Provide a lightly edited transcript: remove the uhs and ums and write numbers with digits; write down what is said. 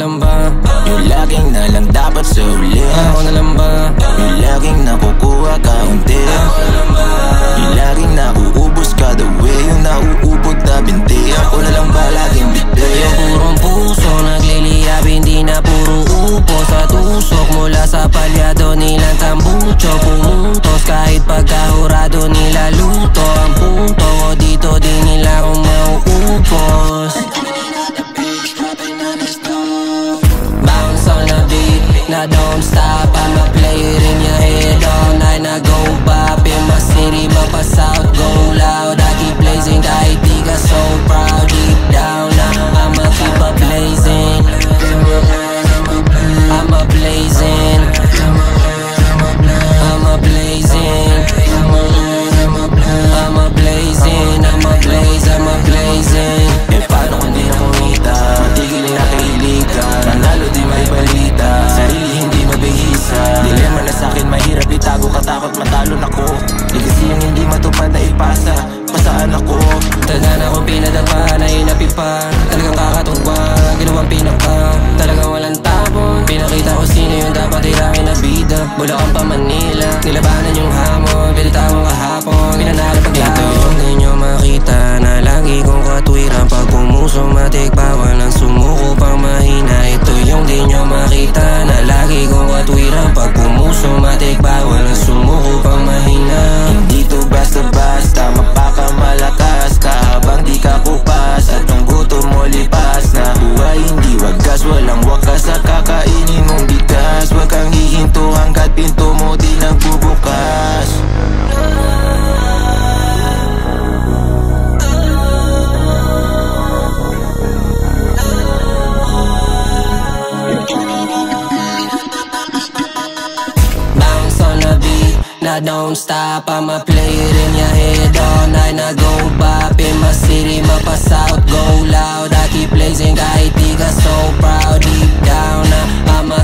lang ba? Yung laging na lang dapat sa uli. Ako na lang ba? Yung laging nakukuha kaunti. Ako na lang ba? Yung laging nauubos kada way. Yung nauubod na binti. Ako na lang ba laging bitbit? Yung purong puso nagliliyab, hindi na puro upo sa tusok. Mula sa palyado nilang tambucho, pumuntos kahit pagkahurado nila luto. Ang punto ko dito din nila kung mauupos. Bounce on the beat, na don't stop. I'ma play it in your head all night. Na go bop in my city, mapas out, go loud. I keep blazing kahit di ka so proud. Deep down, I'ma keep a blazing. I'ma blazing. I'ma blazing. I'ma blazing. I'ma blaze, I'ma blazing. Eh paano kung di na kumita? Tigil na kahiligan. Manalo di may balita. Sarili hindi mabihisa. Dilema na sa'kin mahirap itago. Katakot matalo na ko. Legacy yung hindi matupad na ipasa. Pasaan ako? Taga na kong pinadapa na inapipa. Talagang kakatuwa, ginawang pinaka. Talagang walang tapon. Pinakita ko sino yung dapat iramin na bida. Bulacan pa Manila, nilabanan yung hamon. Pinitawang kahapon, pinanalo paglapon. Ito yung di nyo makita na lagi kong katwiran. Pag pumusong matik, bawal ang sumuko pang mahina. Ito yung di nyo makita na lagi kong katwiran. Pag pumusong matik, bawal ang sumuko pang mahina. Hindi to basta-basta, mapakamalakas ka habang di ka kupas. At yung gutom mo lipas na buhay hindi wagas. Walang wakas sa kakainin mong bigas. Huwag kang hihinto hanggat pinto mo di nagbubukas. Bounce on the beat, now don't stop. I'ma play it in your head all night. Na go bop in my city, mapas out, go loud. I keep blazing kahit di ka so proud. Deep down, I'ma